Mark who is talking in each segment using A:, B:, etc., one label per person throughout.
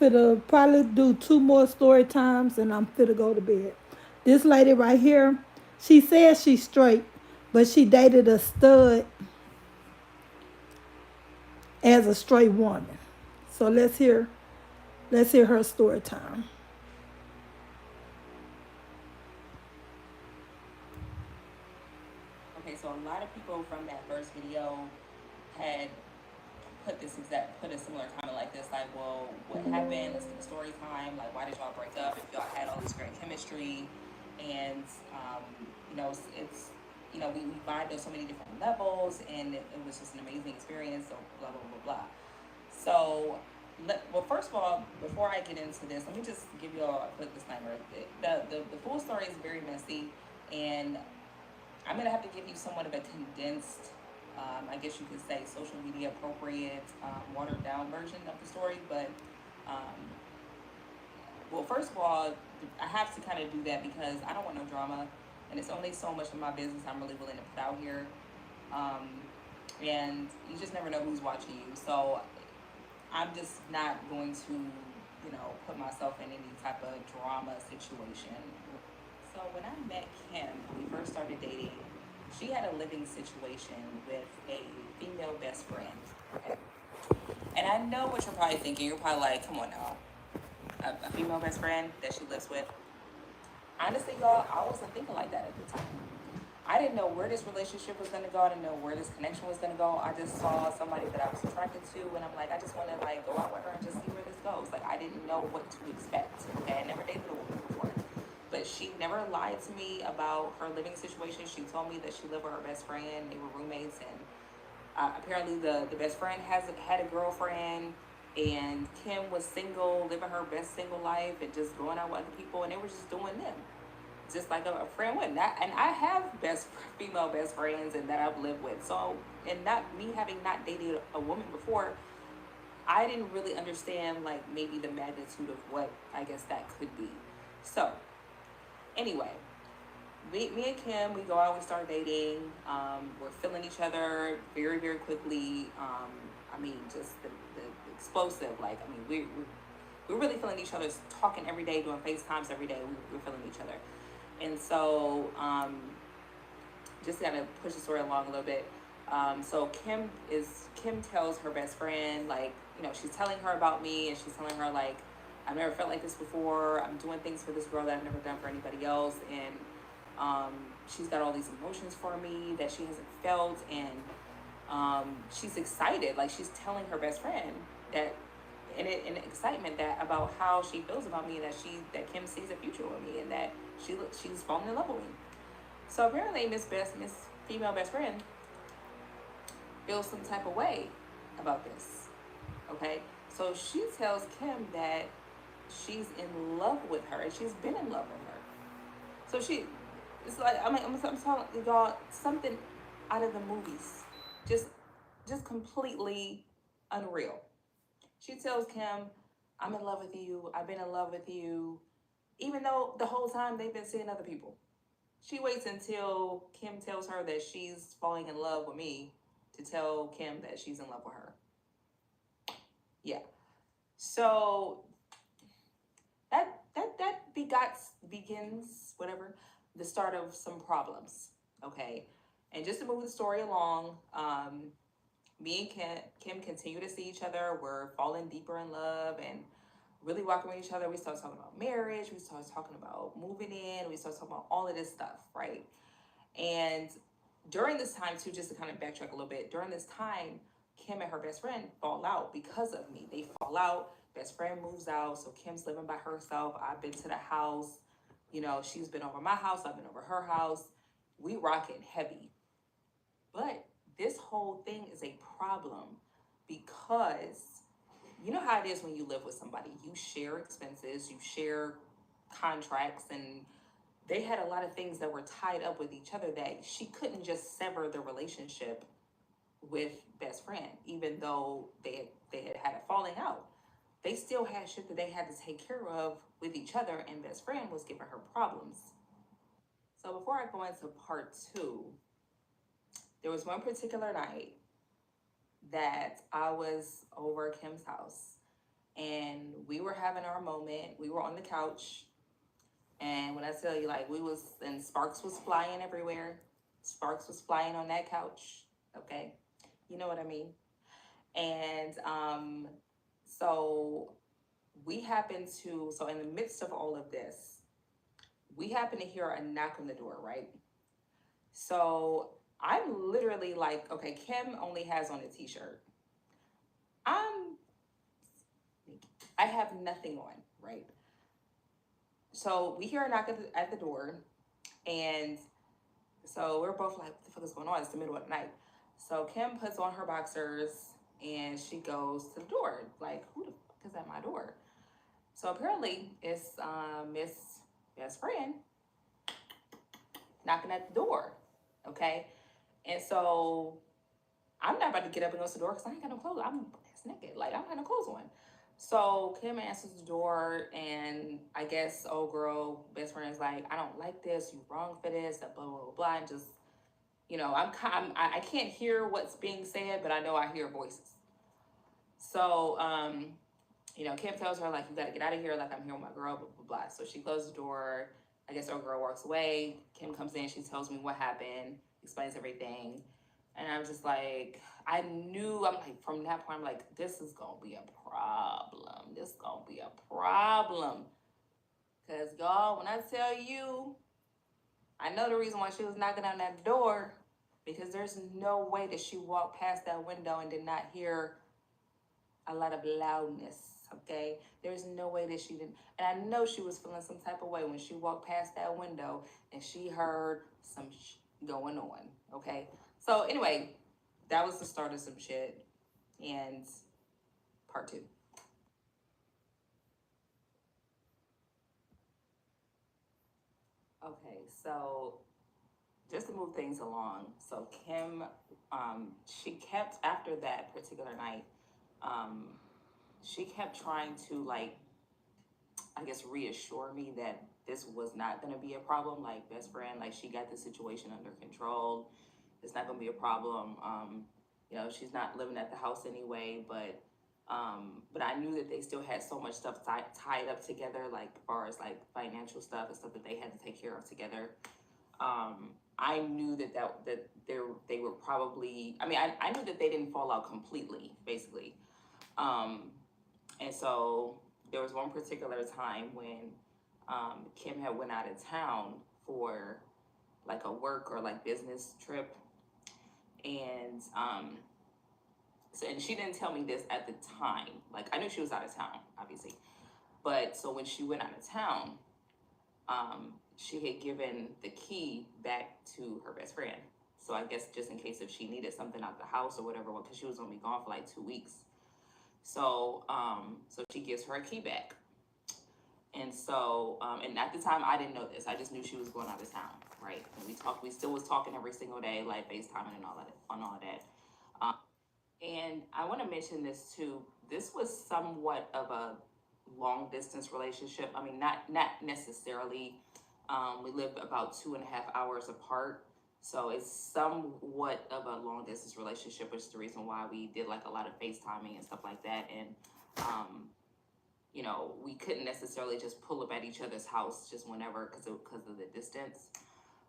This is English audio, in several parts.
A: Finna probably do two more story times and I'm finna go to bed. This lady right here, she says she's straight, but she dated a stud as a straight woman. So let's hear her story time.
B: Okay, so a lot of people from that first video had put a similar comment like this, like, well, what happened? Let's do the story time. Like, why did y'all break up if y'all had all this great chemistry? And it's we vibed on so many different levels, and it was just an amazing experience. So blah blah blah blah. So, well, first of all, before I get into this, let me just give you all a quick disclaimer. The full story is very messy, and I'm gonna have to give you somewhat of a condensed, I guess you could say, social media appropriate, watered down version of the story. But um, well, first of all, I have to kind of do that because I don't want no drama, and it's only so much of my business I'm really willing to put out here. Um, and you just never know who's watching you. So I'm just not going to, put myself in any type of drama situation. So when I met Kim, when we first started dating, she had a living situation with a female best friend. Okay. And I know what you're probably thinking. You're probably like, come on now. A female best friend that she lives with. Honestly, y'all, I wasn't thinking like that at the time. I didn't know where this relationship was gonna go. I didn't know where this connection was gonna go. I just saw somebody that I was attracted to, and I'm like, I just want to like go out with her and just see where this goes. Like, I didn't know what to expect. Okay, I never dated a woman before, but she never lied to me about her living situation. She told me that she lived with her best friend. They were roommates, and apparently the best friend has had a girlfriend, and Kim was single, living her best single life, and just going out with other people, and they were just doing them just like a friend would. And I have female best friends and that I've lived with. So, and not me having not dated a woman before, I didn't really understand like maybe the magnitude of what I guess that could be. So, anyway, me and Kim, we go out, we start dating. We're feeling each other very, very quickly. I mean, just the explosive. Like, I mean, we're really feeling each other, talking every day, doing FaceTimes every day. We're feeling each other. And so, just gotta push the story along a little bit. So Kim tells her best friend, like, she's telling her about me, and she's telling her like, I've never felt like this before. I'm doing things for this girl that I've never done for anybody else, and um, she's got all these emotions for me that she hasn't felt, and she's excited. Like, she's telling her best friend that in excitement that about how she feels about me, and that Kim sees a future with me, and that she's falling in love with me. So apparently, Miss female best friend feels some type of way about this. Okay, so she tells Kim that she's in love with her, and she's been in love with her. So it's like, I'm telling y'all something out of the movies, just just completely unreal. She tells Kim, "I'm in love with you. I've been in love with you," even though the whole time they've been seeing other people. She waits until Kim tells her that she's falling in love with me to tell Kim that she's in love with her. Yeah. So begins whatever the start of some problems. Okay. And just to move the story along, me and Kim continue to see each other. We're falling deeper in love and really walking with each other. We start talking about marriage. We start talking about moving in. We start talking about all of this stuff, right? And during this time, too, just to kind of backtrack a little bit, during this time, Kim and her best friend fall out because of me. They fall out. Best friend moves out, so Kim's living by herself. I've been to the house. She's been over my house. I've been over her house. We rocking heavy. But this whole thing is a problem because you know how it is when you live with somebody. You share expenses, you share contracts, and they had a lot of things that were tied up with each other that she couldn't just sever the relationship with best friend, even though they had a falling out. They still had shit that they had to take care of with each other, and best friend was giving her problems. So before I go into part two, there was one particular night that I was over Kim's house, and we were having our moment. We were on the couch, and when I tell you, like, we was, and sparks was flying everywhere. Sparks was flying on that couch. Okay, you know what I mean. And so we happened to, so in the midst of all of this, we happened to hear a knock on the door, right? So I'm literally like, okay, Kim only has on a t-shirt. I'm, I have nothing on, right? So we hear a knock at the door, and so we're both like, what the fuck is going on? It's the middle of the night. So Kim puts on her boxers and she goes to the door. Like, who the fuck is at my door? So apparently it's Miss Best Friend knocking at the door. Okay. And so I'm not about to get up and go to the door because I ain't got no clothes. I'm ass naked. Like, I don't have no clothes on. So Kim answers the door, and I guess old girl best friend is like, I don't like this. You wrong for this. Blah blah blah blah. And just, I can't hear what's being said, but I know I hear voices. So Kim tells her like, you got to get out of here. Like, I'm here with my girl. Blah blah blah. So she closes the door. I guess old girl walks away. Kim comes in. She tells me what happened. Explains everything. And I'm just like, I knew, I'm like, from that point, I'm like, this is going to be a problem. This is going to be a problem. Because, y'all, when I tell you, I know the reason why she was knocking on that door, because there's no way that she walked past that window and did not hear a lot of loudness, okay? There's no way that she didn't. And I know she was feeling some type of way when she walked past that window and she heard some going on, okay? So anyway, that was the start of some shit. And part two. Okay, so just to move things along, so Kim, she kept, after that particular night, um, she kept trying to, like, I guess, reassure me that this was not going to be a problem. Like, best friend, like, she got the situation under control. It's not going to be a problem. She's not living at the house anyway, but I knew that they still had so much stuff tied up together, like, as far as like financial stuff and stuff that they had to take care of together. I knew they were probably, I knew that they didn't fall out completely, basically. Um, and so there was one particular time when Kim had went out of town for like a work or like business trip, and so, and she didn't tell me this at the time. Like, I knew she was out of town, obviously, but so when she went out of town, she had given the key back to her best friend. So I guess just in case if she needed something out the house or whatever, because she was gonna be gone for like 2 weeks. So she gives her a key back. And so, and at the time I didn't know this. I just knew she was going out of town, right? And we still was talking every single day, like FaceTiming and all that. Um, and I want to mention this too. This was somewhat of a long distance relationship. I mean, not necessarily. We live about 2.5 hours apart. So it's somewhat of a long distance relationship, which is the reason why we did like a lot of FaceTiming and stuff like that. And um, we couldn't necessarily just pull up at each other's house just whenever because of the distance.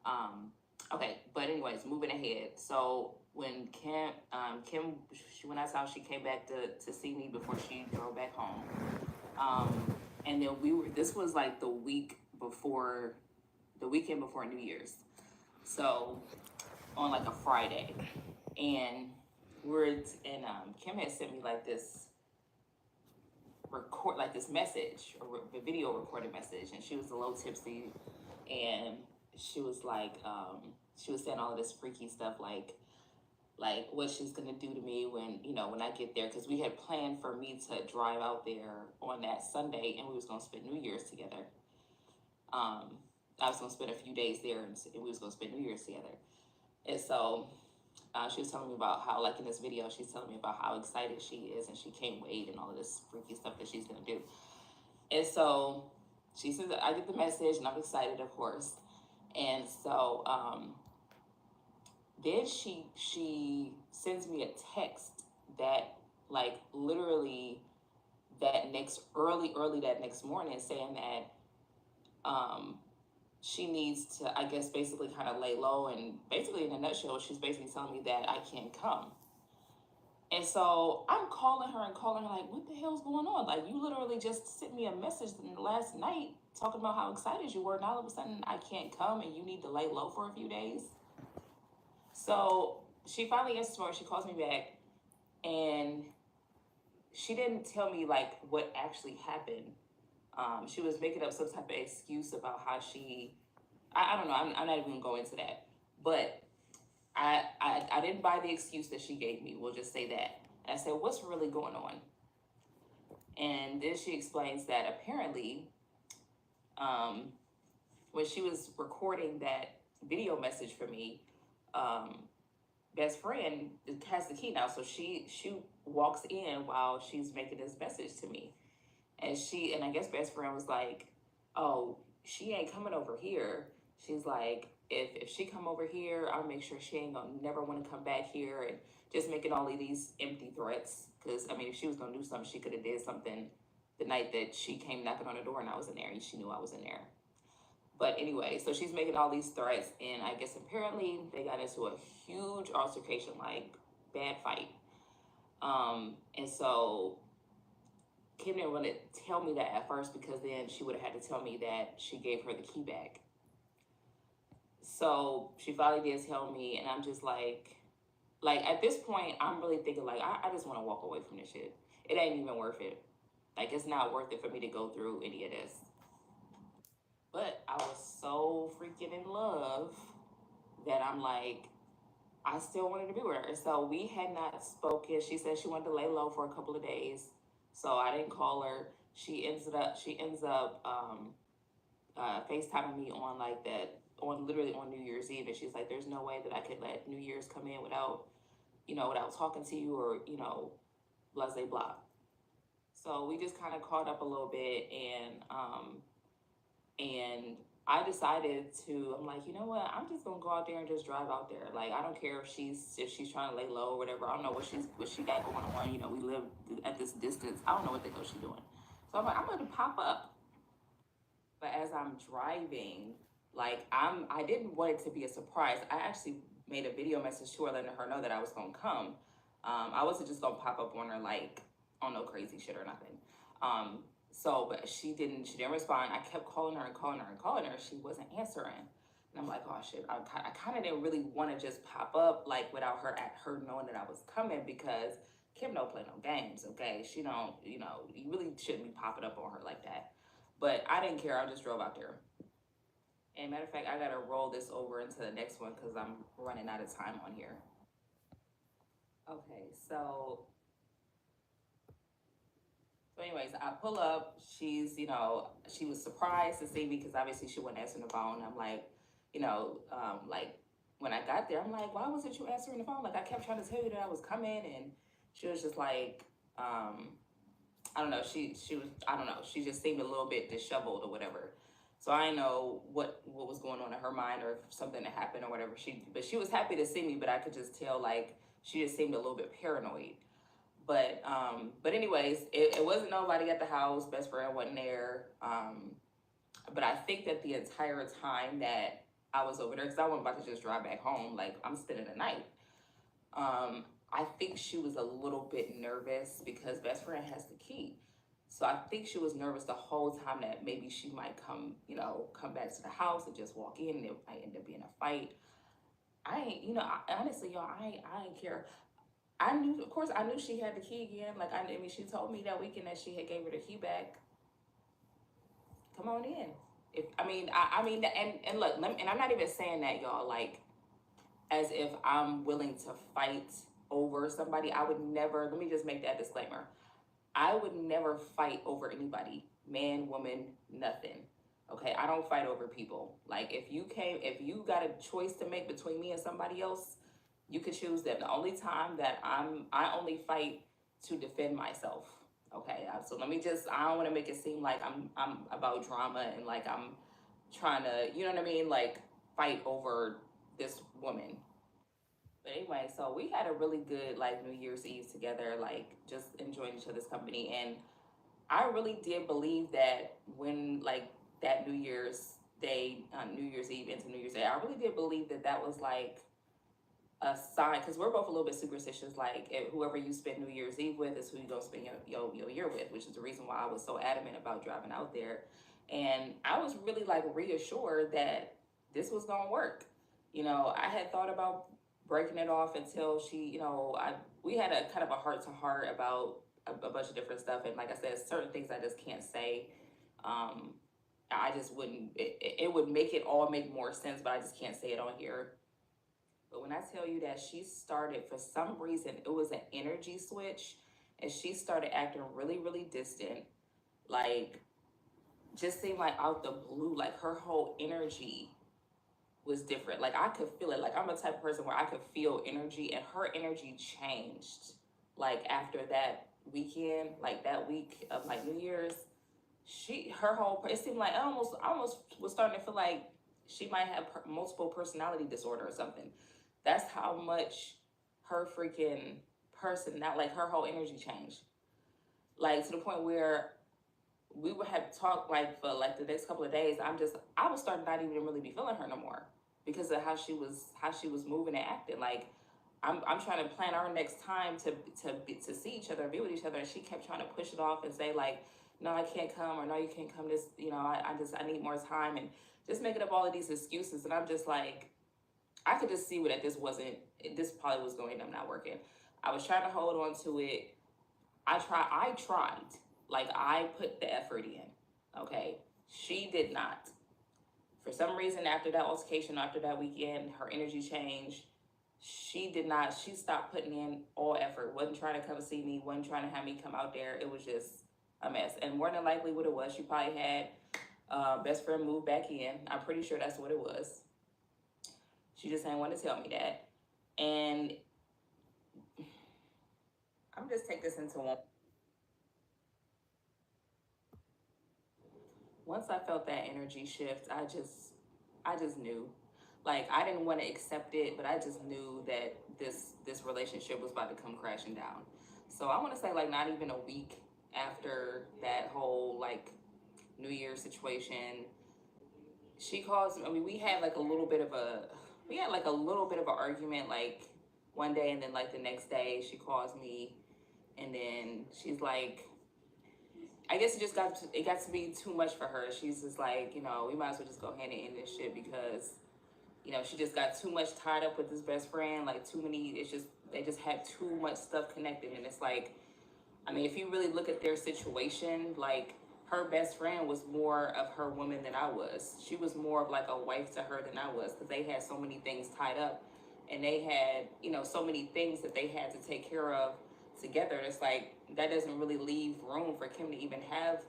B: Um, okay, but anyways, moving ahead. So when Kim, she went outside, she came back to see me before she drove back home. And then this was like the weekend before New Year's. So on like a Friday, and Kim had sent me like this message, or a video recorded message, and she was a little tipsy, and she was like, she was saying all of this freaky stuff, like what she's gonna do to me when I get there, because we had planned for me to drive out there on that Sunday, and we was gonna spend New Year's together. I was gonna spend a few days there, and we was gonna spend New Year's together, and so. She was telling me about how, like in this video, she's telling me about how excited she is and she can't wait and all of this freaky stuff that she's gonna do. And so she says, I get the message and I'm excited, of course. And so then she sends me a text that, like, literally that next morning, saying that she needs to, I guess, basically kind of lay low. And basically, in a nutshell, she's basically telling me that I can't come. And so I'm calling her and calling her, like, what the hell's going on? Like, you literally just sent me a message last night talking about how excited you were. And all of a sudden, I can't come and you need to lay low for a few days. So she finally answers me. She calls me back, and she didn't tell me, like, what actually happened. She was making up some type of excuse about how I don't know. I'm not even going to go into that. But I didn't buy the excuse that she gave me. We'll just say that. And I said, what's really going on? And then she explains that apparently, when she was recording that video message for me, best friend has the key now. So she walks in while she's making this message to me. And I guess best friend was like, oh, she ain't coming over here. She's like, if she come over here, I'll make sure she ain't gonna never want to come back here, and just making all of these empty threats. Because I mean, if she was gonna do something, she could have did something the night that she came knocking on the door and I was in there, and she knew I was in there. But anyway, so she's making all these threats, and I guess apparently they got into a huge altercation, like bad fight. And so Kim didn't want to tell me that at first, because then she would have had to tell me that she gave her the key back. So she finally did tell me, and I'm just like at this point, I'm really thinking, like, I just want to walk away from this shit. It ain't even worth it. Like, it's not worth it for me to go through any of this. But I was so freaking in love that I'm like, I still wanted to be with her. So we had not spoken. She said she wanted to lay low for a couple of days. So I didn't call her. She ends up FaceTiming me on like that, on literally on New Year's Eve. And she's like, there's no way that I could let New Year's come in without, without talking to you, or, blah, blah, blah. So we just kind of caught up a little bit, and I decided to, I'm like, you know what? I'm just gonna go out there and just drive out there. Like, I don't care if she's trying to lay low or whatever. I don't know what she got going on. We live at this distance. I don't know what the hell she's doing. So I'm like, I'm gonna pop up. But as I'm driving, like, I didn't want it to be a surprise. I actually made a video message to her letting her know that I was gonna come. I wasn't just gonna pop up on her like on no crazy shit or nothing. But she didn't respond. I kept calling her and calling her and calling her. She wasn't answering. And I'm like, oh shit. I kind of didn't really want to just pop up like without her knowing that I was coming, because Kim don't play no games, okay? She don't, you really shouldn't be popping up on her like that. But I didn't care. I just drove out there. And matter of fact, I gotta roll this over into the next one because I'm running out of time on here. Okay, so anyways, I pull up. She's, she was surprised to see me because obviously she wasn't answering the phone. I'm like, like when I got there, I'm like, why wasn't you answering the phone? Like, I kept trying to tell you that I was coming, and she was just like, I don't know. She was, I don't know. She just seemed a little bit disheveled or whatever. So I didn't know what was going on in her mind, or if something had happened or whatever. But she was happy to see me, but I could just tell, like, she just seemed a little bit paranoid. But anyways, it wasn't nobody at the house. Best friend wasn't there. But I think that the entire time that I was over there, because I wasn't about to just drive back home, like, I'm spending the night. I think she was a little bit nervous because best friend has the key. So I think she was nervous the whole time that maybe she might come back to the house and just walk in, and it might end up being a fight. I ain't, honestly, y'all, I ain't care. I knew, of course, I knew she had the key again. Like, I mean, she told me that weekend that she had gave her the key back. Come on in. And look, and I'm not even saying that, y'all, like, as if I'm willing to fight over somebody. I would never, let me just make that disclaimer. I would never fight over anybody, man, woman, nothing. Okay, I don't fight over people. Like, if you got a choice to make between me and somebody else, you could choose them. The only time that I only fight to defend myself. Okay, so let me just, I don't want to make it seem like I'm about drama and like I'm trying to, you know what I mean, like, fight over this woman. But anyway, so we had a really good like New Year's Eve together, like just enjoying each other's company. And I really did believe that when like that New Year's Day, New Year's Eve into New Year's Day, I really did believe that that was like a sign, because we're both a little bit superstitious. Like whoever you spend New Year's Eve with is who you go spend your year with, which is the reason why I was so adamant about driving out there. And I was really like reassured that this was gonna work. I had thought about breaking it off until she, we had a kind of a heart to heart about a bunch of different stuff, and like I said, certain things I just can't say. Um, I just wouldn't. It would make it all make more sense, but I just can't say it on here. But when I tell you that she started, for some reason, it was an energy switch, and she started acting really, really distant. Like, just seemed like out the blue, like her whole energy was different. Like, I could feel it. Like, I'm a type of person where I could feel energy, and her energy changed. Like, after that weekend, like that week of like New Year's, her whole, it seemed like I almost was starting to feel like she might have multiple personality disorder or something. That's how much her freaking person, not like her whole energy changed. Like to the point where we would have talked like for like the next couple of days. I was starting not even really be feeling her no more because of how she was moving and acting. Like I'm trying to plan our next time to see each other and be with each other, and she kept trying to push it off and say like, no, I can't come, or no, you can't come. This, I need more time, and just making up all of these excuses. And I'm just like, I could just see that this probably was going to end up not working. I was trying to hold on to it. I tried. Like, I put the effort in. Okay. She did not. For some reason, after that altercation, after that weekend, her energy changed. She did not, she stopped putting in all effort. Wasn't trying to come see me, wasn't trying to have me come out there. It was just a mess. And more than likely what it was, she probably had best friend move back in. I'm pretty sure that's what it was. She just didn't want to tell me that. And I'm just take this into one. Once I felt that energy shift, I just knew. Like, I didn't want to accept it, but I just knew that this relationship was about to come crashing down. So I want to say like not even a week after that whole like New Year's situation, she calls me. I mean, we had like a little bit of an argument like one day, and then like the next day she calls me, and then she's like, I guess it got to be too much for her. She's just like, we might as well just go ahead and end this shit because, she just got too much tied up with this best friend. Like too many, they just had too much stuff connected, and it's like, I mean, if you really look at their situation, like her best friend was more of her woman than I was. She was more of like a wife to her than I was, because they had so many things tied up, and they had, so many things that they had to take care of together. And it's like, that doesn't really leave room for Kim to even have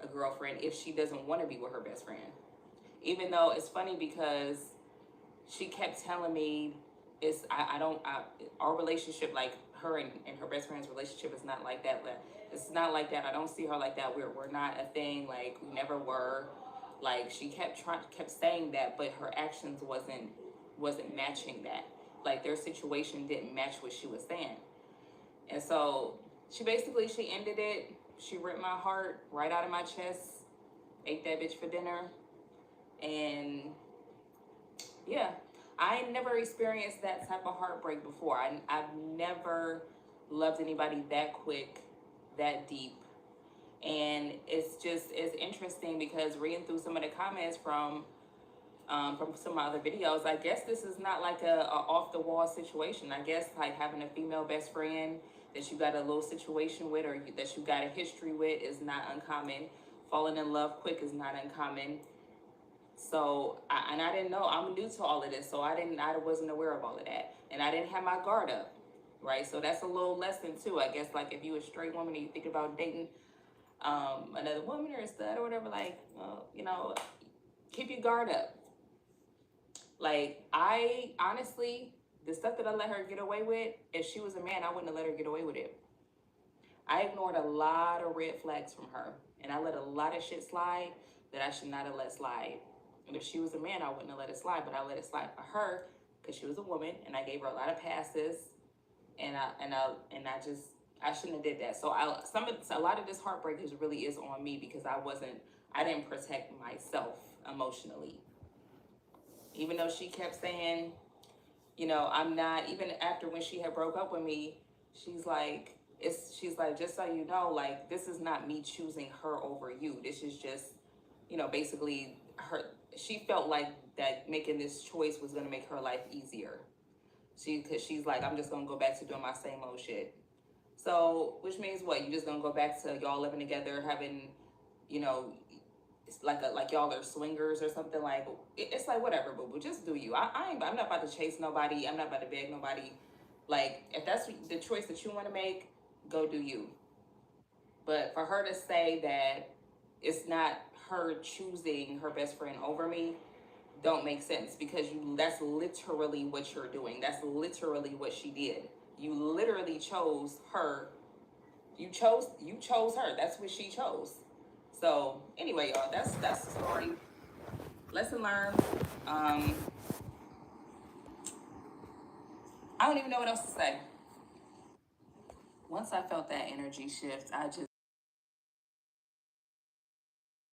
B: a girlfriend if she doesn't want to be with her best friend. Even though it's funny because she kept telling me our relationship, like her and her best friend's relationship, is not like that. It's not like that. I don't see her like that. We're not a thing. Like, we never were. Like, she kept saying that, but her actions wasn't matching that. Like, their situation didn't match what she was saying. And so she ended it. She ripped my heart right out of my chest, ate that bitch for dinner. And yeah, I never experienced that type of heartbreak before. I've never loved anybody that quick, that deep. And it's interesting because reading through some of the comments from some of my other videos, I guess this is not like a off the wall situation. I guess like having a female best friend that you got a little situation with, or that you got a history with, is not uncommon. Falling in love quick is not uncommon. So, I didn't know. I'm new to all of this, so I wasn't aware of all of that, and I didn't have my guard up, right? So that's a little lesson too, I guess. Like, if you a straight woman and you think about dating another woman or a stud or whatever, like, keep your guard up. Like, I honestly, the stuff that I let her get away with, if she was a man, I wouldn't have let her get away with it. I ignored a lot of red flags from her, and I let a lot of shit slide that I should not have let slide. And if she was a man, I wouldn't have let it slide, but I let it slide for her because she was a woman, and I gave her a lot of passes, and I I shouldn't have did that. So a lot of this heartbreak really is on me because I didn't protect myself emotionally. Even though she kept saying, I'm not, even after when she had broke up with me, she's like, just so you know, like, this is not me choosing her over you. This is just, basically she felt like that making this choice was going to make her life easier. Because she's like, I'm just going to go back to doing my same old shit. So, which means what? You just going to go back to y'all living together, having, you know, it's like y'all are swingers or something. Like, it's like, whatever, but just do you. I'm not about to chase nobody. I'm not about to beg nobody. Like, if that's the choice that you want to make, go do you. But for her to say that it's not her choosing her best friend over me, don't make sense, because that's literally what you're doing. That's literally what she did. You literally chose her. You chose her. That's what she chose. So anyway, y'all, that's the story. Lesson learned. I don't even know what else to say. Once I felt that energy shift, I just